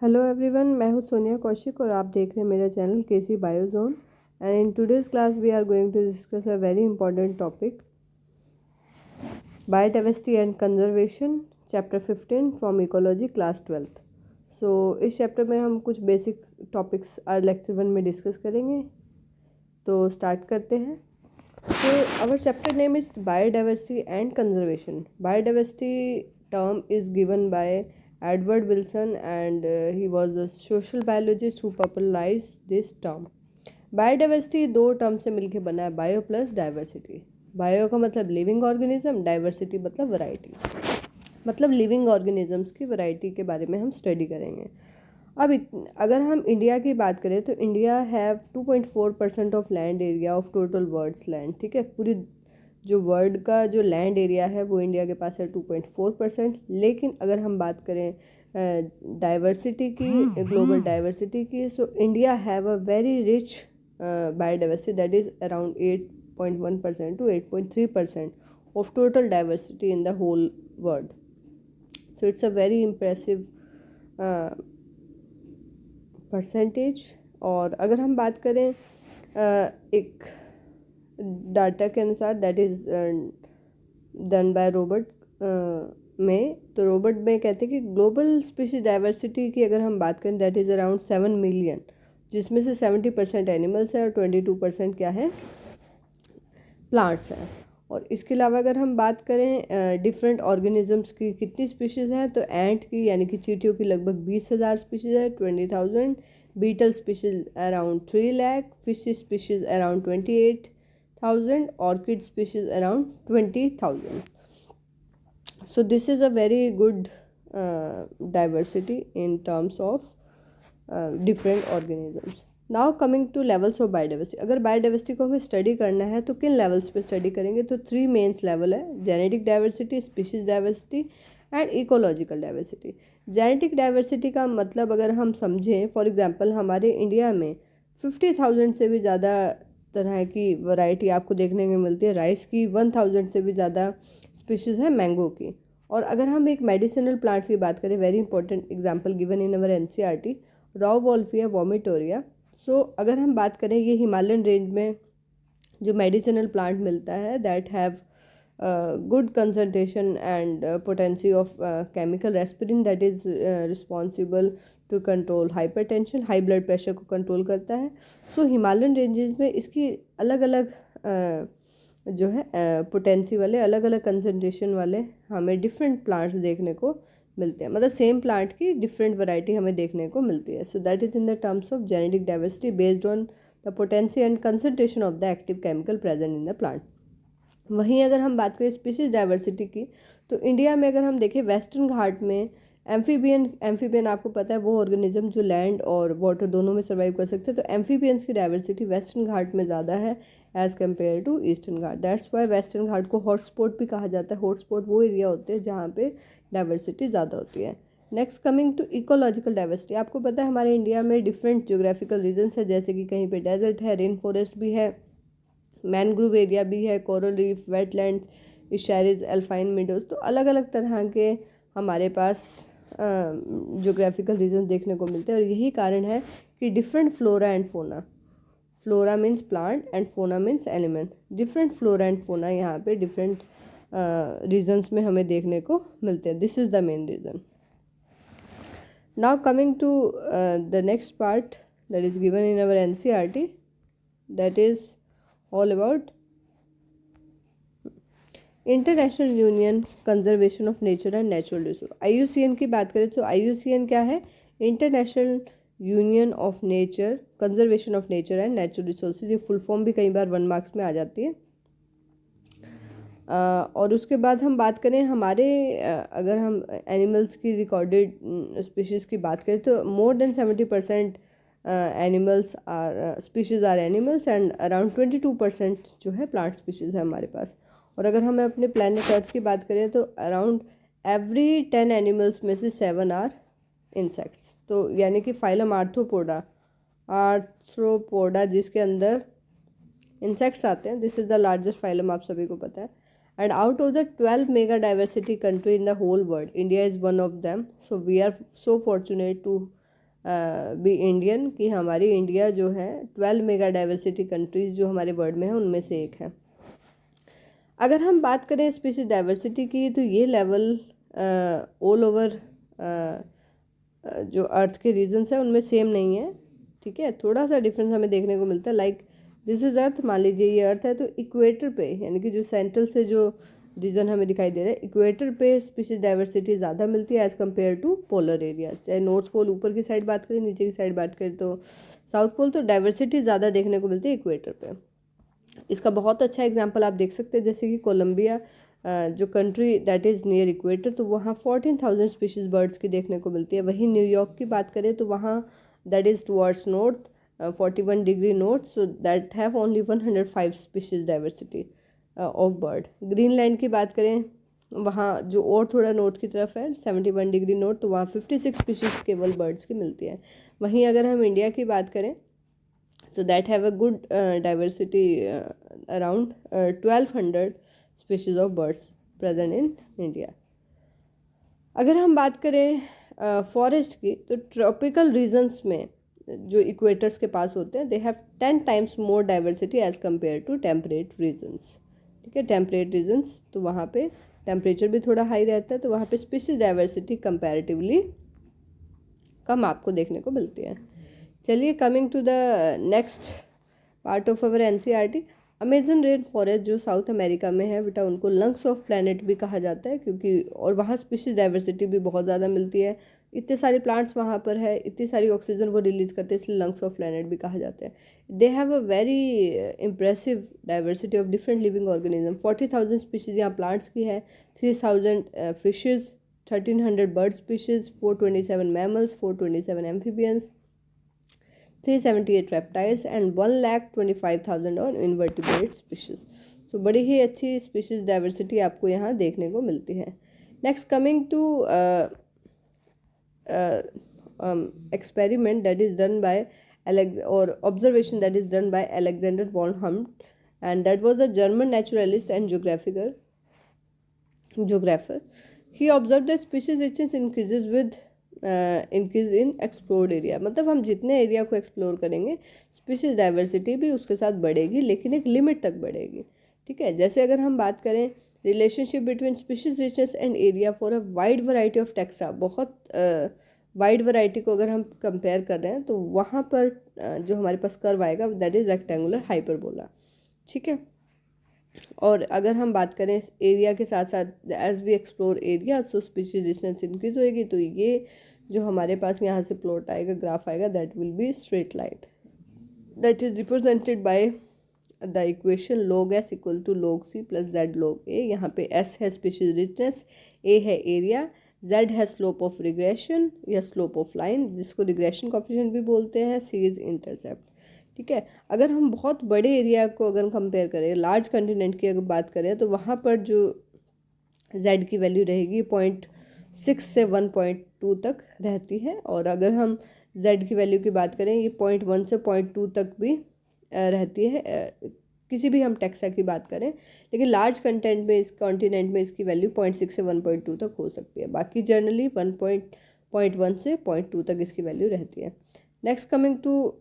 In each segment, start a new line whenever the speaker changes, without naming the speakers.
Hello everyone, मैं हूँ सोनिया कौशिक और आप देख रहे हैं मेरा channel KC Biozone. And in today's class we are going to discuss a very important topic, biodiversity and conservation, chapter 15 from ecology, class 12th। So इस चैप्टर में हम कुछ बेसिक टॉपिक्स आज लेक्चर 1 में डिस्कस करेंगे। तो स्टार्ट करते हैं। So our chapter name is biodiversity and conservation. Biodiversity term is given by Edward Wilson and he was a social biologist who popularized this term. Biodiversity दो term से मिलकर बना है, बायो प्लस डाइवर्सिटी। बायो का मतलब living organism, diversity मतलब variety, मतलब living organisms की वैरायटी के बारे में हम स्टडी करेंगे। अब अगर हम इंडिया की बात करें तो India have 2.4% of land area of total world's land. ठीक है, पूरी जो वर्ल्ड का जो लैंड एरिया है वो इंडिया के पास है 2.4%। लेकिन अगर हम बात करें डाइवर्सिटी की, ग्लोबल डाइवर्सिटी की, so India have a very rich biodiversity that is around 8.1% to 8.3% of total diversity in the whole world. So it's a very impressive percentage. और अगर हम बात करें एक डाटा के अनुसार that is done by Robert में, तो रॉबर्ट में कहते हैं कि ग्लोबल स्पीशीज डाइवर्सिटी की अगर हम बात करें दैट इज़ अराउंड 7 मिलियन, जिसमें से 70% एनिमल्स है और 22% क्या है, प्लांट्स हैं। और इसके अलावा अगर हम बात करें डिफरेंट ऑर्गेनिजम्स की कितनी स्पीशीज़ हैं, तो एंट की यानी कि चींटियों की लगभग 20,000 स्पीशीज़ है, 20,000। Beetle species around 3 lakh, fish species around 28,000, orchid species around 20,000। So this is a very good diversity in terms of different organisms. Now coming to levels of biodiversity. अगर बायोडाइवर्सिटी को हमें स्टडी करना है तो किन लेवल्स पे study करेंगे, तो 3 मेन्स लेवल है, genetic diversity, species diversity and ecological diversity. Genetic diversity का मतलब अगर हम समझें, फॉर एग्जांपल हमारे इंडिया में 50,000 से भी ज़्यादा तरह की वैरायटी आपको देखने को मिलती है राइस की, 1,000 से भी ज़्यादा स्पीशीज़ है मैंगो की। और अगर हम एक मेडिसिनल प्लांट्स की बात करें, very important example given in our NCERT, Rauwolfia vomitoria. So अगर हम बात करें, ये हिमालयन रेंज में जो मेडिसिनल प्लांट मिलता है that have good concentration and potency of chemical reserpine that is responsible to control hypertension, high blood pressure को कंट्रोल करता है। सो हिमालयन रेंजेस में इसकी अलग अलग जो है पोटेंसी वाले, अलग अलग कंसंट्रेशन वाले हमें डिफरेंट प्लांट्स देखने को मिलते हैं, मतलब सेम प्लांट की डिफरेंट वैरायटी हमें देखने को मिलती है। So that is in the terms of genetic diversity based on the potency and concentration of the active chemical present in the plant. वहीं अगर हम बात करें स्पीशीज डाइवर्सिटी की, तो इंडिया में अगर हम देखें वेस्टर्न घाट में एम्फीबियन आपको पता है वो ऑर्गेनिज्म जो लैंड और वाटर दोनों में सर्वाइव कर सकते हैं, तो एम्फीबियंस की डाइवर्सिटी वेस्टर्न घाट में ज़्यादा है as compare to eastern Ghat. That's why western Ghat को हॉटस्पॉट भी कहा जाता है। हॉटस्पॉट वो एरिया होते हैं जहाँ पे डाइवर्सिटी ज़्यादा होती है। Next coming to ecological diversity, आपको पता है हमारे इंडिया में डिफरेंट जोग्राफिकल रीजन्स है, जैसे कि कहीं पे डेजर्ट है, रेन फॉरेस्ट भी है, मैनग्रोव एरिया भी है, coral reef, wetlands, estuaries, alpine meadows. तो अलग अलग तरह के हमारे पास जोग्राफिकल रीजन देखने को मिलते हैं और यही कारण है कि different flora and fauna, flora means plant and fauna means element, different flora and fauna यहाँ पे डिफरेंट रीजन्स में हमें देखने को मिलते हैं। This is the main reason. Now coming to the next part that is given in our NCERT, that is all about international union conservation of nature and natural resource. IUCN की बात करें तो IUCN क्या है, international union of nature conservation of nature and natural resources. ये full form भी कई बार 1 marks में आ जाती है। और उसके बाद हम बात करें हमारे अगर हम एनिमल्स की रिकॉर्डेड स्पीशीज़ की बात करें तो more than 70% animals are species are animals and around 22% जो है प्लांट स्पीशीज़ है हमारे पास। और अगर हमें अपने प्लैनेट अर्थ की बात करें तो अराउंड एवरी 10 एनिमल्स में से 7 आर इंसेक्ट्स। तो यानी कि फाइलम आर्थ्रोपोडा जिसके अंदर इंसेक्ट्स आते हैं, this is the largest phylum, आप सभी को पता है। And out of the 12 mega diversity country in the whole world, India is one of them. So we are so fortunate to be Indian, कि हमारी इंडिया जो है 12 मेगा डाइवर्सिटी कंट्रीज़ जो हमारे वर्ल्ड में है उनमें से एक है। अगर हम बात करें स्पीशीज डाइवर्सिटी की, तो ये लेवल ऑल ओवर जो अर्थ के रीजन्स हैं उनमें सेम नहीं है, ठीक है, थोड़ा सा डिफरेंस हमें देखने को मिलता है। लाइक दिस इज़ अर्थ, मान लीजिए ये अर्थ है, तो इक्वेटर पे, यानी कि जो सेंट्रल से जो रीजन हमें दिखाई दे रहा है, इक्वेटर पे स्पीशीज डाइवर्सिटी ज़्यादा मिलती है as compare to polar areas. चाहे नॉर्थ पोल ऊपर की साइड बात करें, नीचे की साइड बात करें तो साउथ पोल, तो डाइवर्सिटी ज़्यादा देखने को मिलती है इक्वेटर पे। इसका बहुत अच्छा एग्जांपल आप देख सकते हैं, जैसे कि कोलंबिया जो country that is near equator, तो वहाँ 14,000 स्पीशीज़ बर्ड्स की देखने को मिलती है। वहीं न्यूयॉर्क की बात करें तो वहाँ that is towards north 41 degree north, so that have only 105 species diversity of bird. Greenland की बात करें, वहाँ जो और थोड़ा नॉर्थ की तरफ है 71 डिग्री नॉर्थ, तो वहाँ 56 स्पीशीज़ केवल बर्ड्स की मिलती है। वहीं अगर हम इंडिया की बात करें, so that have a good diversity, around 1200 species of birds present in India. अगर हम बात करें फॉरेस्ट की, तो ट्रॉपिकल रीजन्स में जो इक्वेटर्स के पास होते हैं, they have 10 times more diversity as compare to temperate regions, ठीक है। टेम्परेट रीजन्स, तो वहाँ पे टेम्परेचर भी थोड़ा हाई रहता है, तो वहाँ पे स्पीशीज डाइवर्सिटी कंपैरेटिवली कम आपको देखने को मिलती है। चलिए, coming to the next part of our NCERT, Amazon rain forest जो साउथ अमेरिका में है बेटा, उनको लंग्स ऑफ प्लैनेट भी कहा जाता है, क्योंकि और वहाँ स्पीशीज डाइवर्सिटी भी बहुत ज़्यादा मिलती है। इतने सारे प्लांट्स वहाँ पर है, इतनी सारी ऑक्सीजन वो रिलीज़ करते हैं, इसलिए लंग्स ऑफ प्लैनेट भी कहा जाता है। They have a very impressive diversity of different living organism. 40,000 species यहाँ प्लांट्स की है, 3,000 fishes, 1,300 bird species, 427 mammals, 427 amphibians, 378 reptiles and 1,25,000 और इनवर्टिब्रेट स्पीशीज़। सो बड़ी ही अच्छी स्पीशीज़ डाइवर्सिटी आपको यहाँ देखने को मिलती है। Next, coming to experiment that is done by or observation that is done by Alexander von Humboldt, and that was a German naturalist and geographer. He observed that species richness increases with increase in explored area. मतलब हम जितने area को explore करेंगे, species diversity भी उसके साथ बढ़ेगी, लेकिन एक लिमिट तक बढ़ेगी, ठीक है। जैसे अगर हम बात करें relationship between species richness and area for a wide variety of taxa, बहुत वाइड वैरायटी को अगर हम कंपेयर कर रहे हैं, तो वहाँ पर जो हमारे पास कर्व आएगा दैट इज़ रेक्टेंगुलर हाइपरबोला, ठीक है। और अगर हम बात करें एरिया के साथ साथ as we explore area, so species richness increase होएगी, तो ये जो हमारे पास यहाँ से प्लॉट आएगा, ग्राफ आएगा, that will be straight line that is represented by the equation log s equal to log c plus z log a। यहाँ पे s है स्पीशीज रिचनेस, a है एरिया, z है स्लोप ऑफ रिग्रेशन या slope of line, जिसको regression coefficient भी बोलते हैं, c इज इंटरसेप्ट, ठीक है। अगर हम बहुत बड़े एरिया को अगर कंपेयर करें, लार्ज कंटिनेंट की अगर बात करें, तो वहाँ पर जो z की वैल्यू रहेगी 0.6 से 1.2 तक रहती है, और अगर हम z की वैल्यू की बात करें, ये 0.1 से 0.2 तक भी रहती है, किसी भी हम टेक्सा की बात करें। लेकिन लार्ज कंटेंट में इस कॉन्टिनेंट में इसकी वैल्यू 0.6 से 1.2 तक हो सकती है, बाकी जनरली 1.1 से 0.2 तक इसकी वैल्यू रहती है। Next, coming to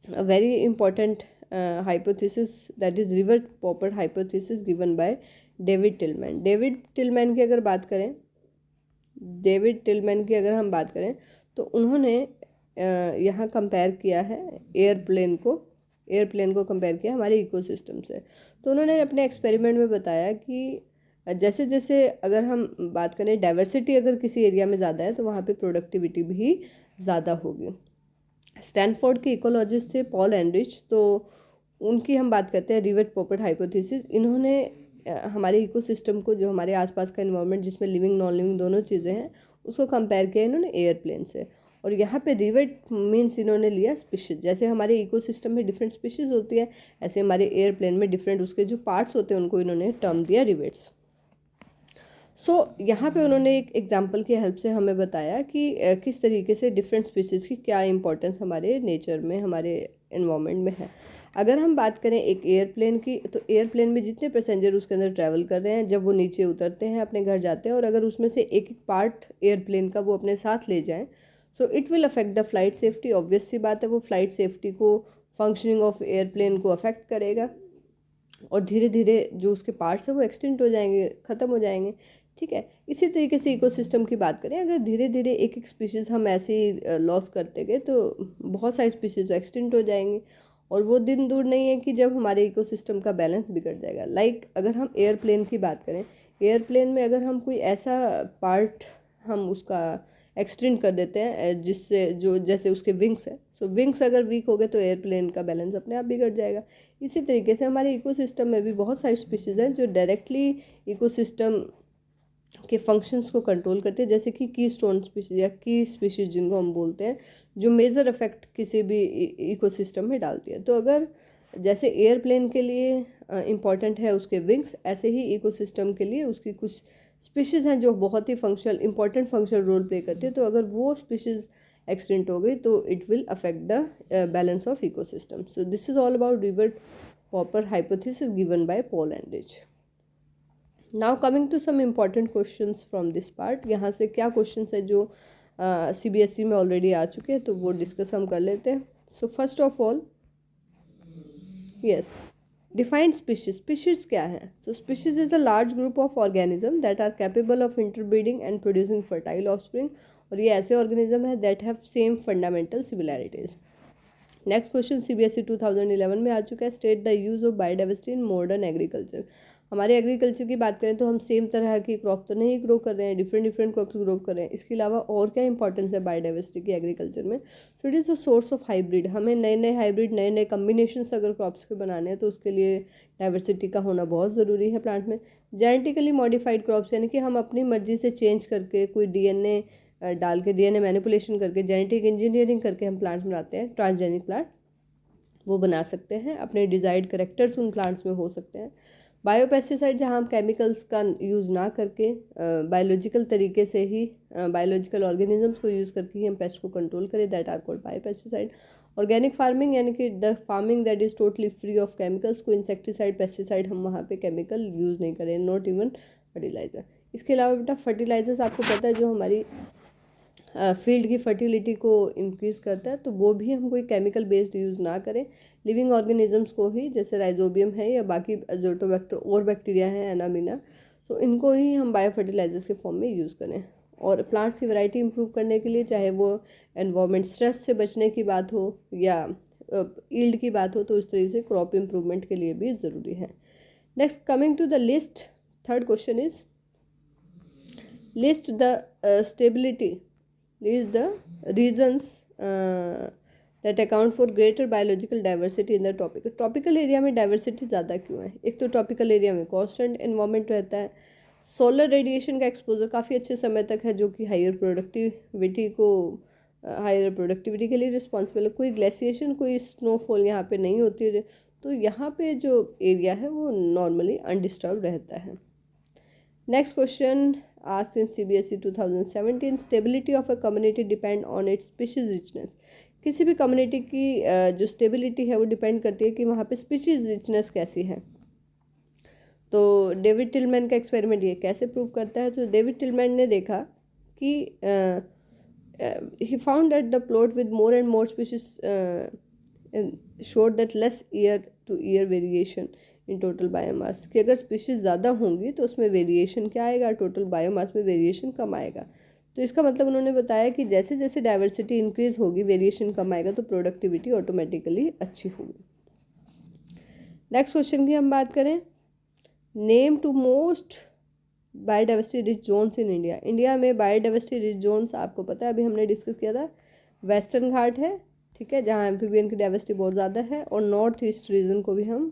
a very important hypothesis, that is Rivers-Poppert hypothesis given by David Tilman. David Tilman की अगर बात करें, डेविड टिलमैन की अगर हम बात करें, तो उन्होंने यहाँ कंपेयर किया है एयरप्लेन को कंपेयर किया हमारे इकोसिस्टम से। तो उन्होंने अपने एक्सपेरिमेंट में बताया कि जैसे जैसे अगर हम बात करें डाइवर्सिटी अगर किसी एरिया में ज़्यादा है, तो वहाँ पे प्रोडक्टिविटी भी ज़्यादा होगी। स्टैनफोर्ड के इकोलॉजिस्ट थे पॉल एनरिच, तो उनकी हम बात करते हैं रिवर्स पॉपेट हाइपोथेसिस। इन्होंने हमारे इकोसिस्टम को, जो हमारे आसपास का इन्वायरमेंट जिसमें लिविंग नॉन लिविंग दोनों चीज़ें हैं, उसको कंपेयर किया इन्होंने एयरप्लेन से। और यहाँ पे रिवेट मीन्स इन्होंने लिया स्पीशीज। जैसे हमारे इकोसिस्टम में डिफरेंट स्पीशीज होती है, ऐसे हमारे एयरप्लेन में डिफरेंट उसके जो पार्ट्स होते हैं उनको इन्होंने टर्म दिया रिवेट्स। यहाँ पे उन्होंने एक एग्जांपल की हेल्प से हमें बताया कि किस तरीके से डिफरेंट स्पीशीज़ की क्या इंपॉर्टेंस हमारे नेचर में, हमारे एनवायरनमेंट में है। अगर हम बात करें एक एयरप्लेन की, तो एयरप्लेन में जितने पैसेंजर उसके अंदर ट्रैवल कर रहे हैं, जब वो नीचे उतरते हैं अपने घर जाते हैं, और अगर उसमें से एक एक पार्ट एयरप्लेन का वो अपने साथ ले जाएं, so it will affect the flight safety. Obvious सी बात है, वो फ्लाइट सेफ्टी को, फंक्शनिंग ऑफ एयरप्लेन को अफेक्ट करेगा और धीरे धीरे जो उसके पार्ट्स हैं वो एक्सटिंक्ट हो जाएंगे, ख़त्म हो जाएंगे। ठीक है, इसी तरीके से इकोसिस्टम की बात करें, अगर धीरे धीरे एक एक स्पीशीज़ हम ऐसे ही लॉस करते गए तो बहुत सारी स्पीशीज़ एक्सटिंक्ट हो जाएंगी और वो दिन दूर नहीं है कि जब हमारे इकोसिस्टम का बैलेंस बिगड़ जाएगा। लाइक अगर हम एयरप्लेन की बात करें, एयरप्लेन में अगर हम कोई ऐसा पार्ट हम उसका एक्सटेंड कर देते हैं जिससे जो जैसे उसके विंग्स हैं, सो विंग्स अगर वीक हो गए तो एयरप्लेन का बैलेंस अपने आप बिगड़ जाएगा। इसी तरीके से हमारे इकोसिस्टम में भी बहुत सारी स्पीशीज़ हैं जो डायरेक्टली इकोसिस्टम के फंक्शंस को कंट्रोल करते हैं, जैसे कि की स्टोन स्पीशीज या की स्पीशीज जिनको हम बोलते हैं, जो मेजर इफेक्ट किसी भी इकोसिस्टम में डालती है। तो अगर जैसे एयरप्लेन के लिए इम्पॉर्टेंट है उसके विंग्स, ऐसे ही इकोसिस्टम के लिए उसकी कुछ स्पीशीज़ हैं जो बहुत ही इंपॉर्टेंट फंक्शनल रोल प्ले करती है। तो अगर वो स्पीशीज़ एक्सटेंट हो गई तो it will affect the balance of ecosystem. So this is all about rivet popper hypothesis given by Paul Ehrlich. Now coming to some important questions from this part. यहाँ से क्या क्वेश्चंस है जो CBSE में already आ चुके हैं, तो वो डिस्कस हम कर लेते हैं। So first of all, yes, defined species. Species क्या है? So species is the large group of organism that are capable of interbreeding and producing fertile offspring. और ये ऐसे ऑर्गेनिज्म है that have same fundamental similarities. Next question CBSE 2011 में आ चुका है। State the use of biodiversity in modern agriculture. हमारे agriculture की बात करें तो हम सेम तरह की क्रॉप तो नहीं ग्रो कर रहे हैं, डिफरेंट क्रॉप्स ग्रो कर रहे हैं। इसके अलावा और क्या इंपॉर्टेंस है बायोडाइवर्सिटी की एग्रीकल्चर में? So it is the source of hybrid. हमें नए नए हाइब्रिड, नए नए कम्बिनेशंस अगर क्रॉप्स के बनाने हैं तो उसके लिए डाइवर्सिटी का होना बहुत ज़रूरी है प्लांट में। जेनेटिकली मॉडिफाइड क्रॉप्स, यानी कि हम अपनी मर्जी से चेंज करके कोई DNA डाल के, DNA मैनिपुलेशन करके, जेनेटिक इंजीनियरिंग करके हम प्लांट्स बनाते हैं, ट्रांसजेनिक प्लांट वो बना सकते हैं। अपने डिजायर्ड करेक्टर्स उन प्लांट्स में हो सकते हैं। बायोपेस्टिसाइड, जहाँ हम केमिकल्स का यूज़ ना करके बायोलॉजिकल तरीके से ही, बायोलॉजिकल ऑर्गेनिजम्स को यूज़ करके ही हम पेस्ट को कंट्रोल करें, that are called biopesticide. Organic farming, यानी कि the farming that is totally free of chemicals. को इंसेक्टिसाइड, पेस्टिसाइड हम वहाँ पे केमिकल यूज़ नहीं करें, नॉट इवन फर्टिलाइज़र। इसके अलावा बेटा फर्टिलाइजर्स आपको पता है जो हमारी फील्ड की फर्टिलिटी को इंक्रीज़ करता है, तो वो भी हम कोई केमिकल बेस्ड यूज़ ना करें। लिविंग ऑर्गेनिजम्स को ही, जैसे राइजोबियम है या बाकी अजोटोबैक्टर और बैक्टीरिया हैं, एनामिना, तो इनको ही हम बायो फर्टिलाइजर्स के फॉर्म में यूज़ करें। और प्लांट्स की वैरायटी इंप्रूव करने के लिए, चाहे वो एनवायरमेंट स्ट्रेस से बचने की बात हो या ईल्ड की बात हो, तो इस तरीके से क्रॉप इंप्रूवमेंट के लिए भी ज़रूरी है। Next, coming to the list, third question is list the stability, list the reasons that account for greater biological diversity in the tropical। Tropical area में डाइवर्सिटी ज़्यादा क्यों है? एक तो ट्रॉपिकल एरिया में कॉन्स्टेंट एनवायरनमेंट रहता है, सोलर रेडिएशन का एक्सपोजर काफ़ी अच्छे समय तक है, जो कि हायर प्रोडक्टिविटी के लिए रिस्पॉन्सिबल है। कोई ग्लेशिएशन, कोई स्नोफॉल यहाँ पे नहीं होती है, तो यहाँ पे जो एरिया है वो नॉर्मली अनडिस्टर्ब रहता है। Next question asked in CBSE 2017, stability of a community depend on it's species richness. किसी भी कम्युनिटी की जो स्टेबिलिटी है वो डिपेंड करती है कि वहाँ पे स्पीशीज रिचनेस कैसी है। तो डेविड टिलमैन का एक्सपेरिमेंट ये कैसे प्रूव करता है? तो डेविड टिलमैन ने देखा कि he found that the plot with more and more species showed that less year two year variation in total biomass, कि अगर स्पीशीज़ ज़्यादा होंगी तो उसमें वेरिएशन क्या आएगा? टोटल बायोमास में वेरिएशन कम आएगा। तो इसका मतलब उन्होंने बताया कि जैसे जैसे डाइवर्सिटी इंक्रीज होगी, वेरिएशन कम आएगा, तो प्रोडक्टिविटी ऑटोमेटिकली अच्छी होगी। नेक्स्ट क्वेश्चन की हम बात करें, name to most biodiversity rich zones in India. India में बायोडाइवर्सिटी रिच जोन्स आपको पता है, अभी हमने डिस्कस किया था, वेस्टर्न घाट है, ठीक है, जहाँ एम्फीबियन की डाइवर्सिटी बहुत ज़्यादा है, और नॉर्थ ईस्ट रीजन को भी हम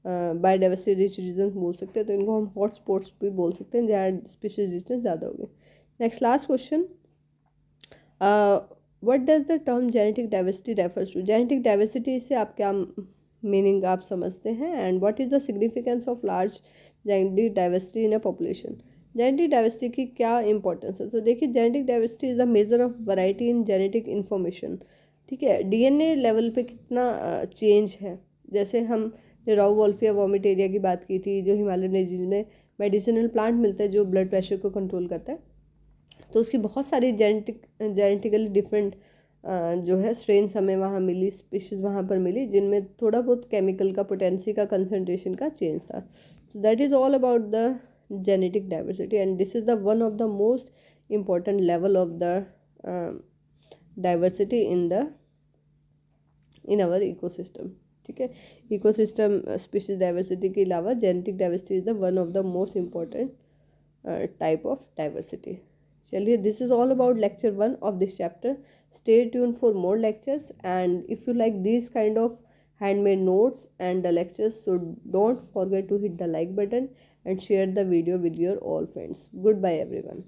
बायोडाइवर्सिटी रिच रीजन बोल सकते हैं, तो इनको हम हॉट स्पॉट्स भी बोल सकते हैं जहाँ स्पीशीज रिचनेस ज़्यादा होगी। Next, last question, what does the term genetic diversity refers to. Genetic diversity से आप क्या मीनिंग आप समझते हैं? And what is the significance of large genetic diversity in a population. Genetic diversity की क्या इंपॉर्टेंस है? तो देखिए, genetic diversity is the measure of variety in genetic information. ठीक है, DNA लेवल पे कितना चेंज है। जैसे हम राउ वॉल्फिया वॉमिटेरिया की बात की थी, जो हिमालयन रीजन में मेडिसिनल प्लांट मिलता है जो ब्लड प्रेशर को कंट्रोल करता है, तो उसकी बहुत सारी जेनेटिकली डिफरेंट जो है स्ट्रेन्स हमें वहाँ मिली, स्पीशीज़ वहाँ पर मिली, जिनमें थोड़ा बहुत केमिकल का पोटेंसी का कंसनट्रेशन का चेंज था. So that is all about the genetic diversity, and this is the one of the most important level of the diversity in our ecosystem. ठीक है, इकोसिस्टम स्पीशीज डाइवर्सिटी के अलावा genetic diversity is the one of the most important type of diversity. चलिए, this is all about lecture 1 of this chapter. Stay tuned for more lectures, and if you like these kind of handmade notes and the lectures, so don't forget to hit the like button and share the video with your all friends. Goodbye everyone.